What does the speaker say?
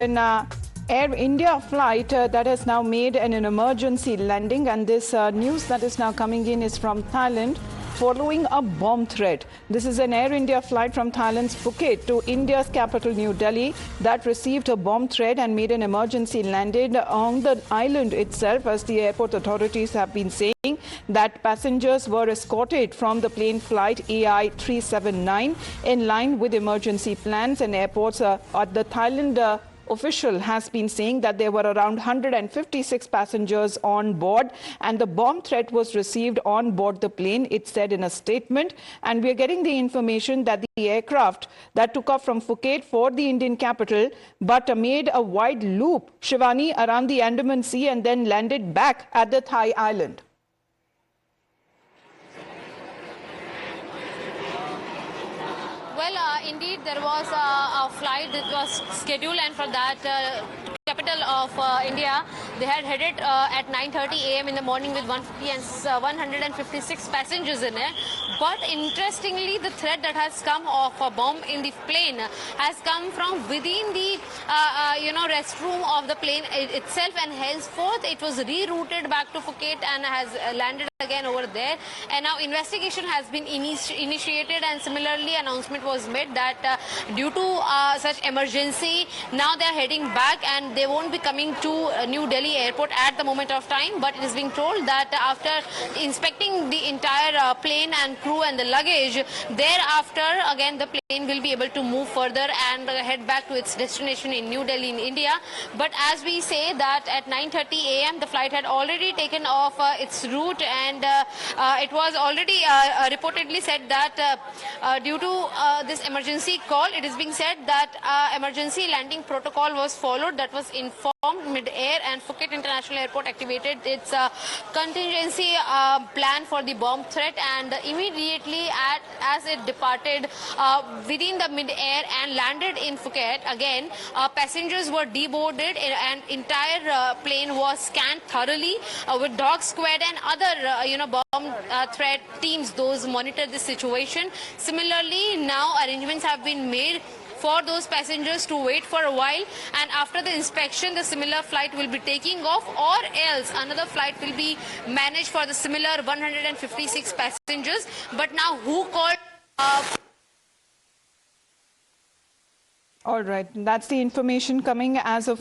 An Air India flight that has now made an emergency landing, and this news that is now coming in is from Thailand following a bomb threat. This is an Air India flight from Thailand's Phuket to India's capital New Delhi that received a bomb threat and made an emergency landing on the island itself, as the airport authorities have been saying that passengers were escorted from the plane flight AI 379 in line with emergency plans. And airports at the Thailand official has been saying that there were around 156 passengers on board, and the bomb threat was received on board the plane, it said in a statement. And we are getting the information that the aircraft that took off from Phuket for the Indian capital but made a wide loop, Shivani, around the Andaman Sea and then landed back at the Thai island. Well, indeed, there was a flight that was scheduled, and for that capital of India, they had headed at 9:30 a.m. in the morning with 156 passengers in it. But interestingly, the threat that has come of a bomb in the plane has come from within the restroom of the plane itself, and henceforth it was rerouted back to Phuket and has landed again over there. And now investigation has been initiated, and similarly announcement was made that due to such emergency, now they are heading back and they won't be coming to New Delhi airport at the moment of time. But it is being told that after inspecting the entire plane and crew and the luggage, thereafter again the plane will be able to move further and head back to its destination in New Delhi in India. But as we say that at 9:30 a.m. the flight had already taken off its route, and it was already reportedly said that due to this emergency call, it is being said that emergency landing protocol was followed, that was informed mid-air, and Phuket International Airport activated its contingency plan for the bomb threat, and immediately as it departed within the mid-air and landed in Phuket, again passengers were deboarded and entire plane was scanned thoroughly with dog squad and other bomb threat teams. Those monitor the situation. Similarly, now arrangements have been made for those passengers to wait for a while, and after the inspection the similar flight will be taking off, or else another flight will be managed for the similar 156 passengers. But now who called All right, that's the information coming as of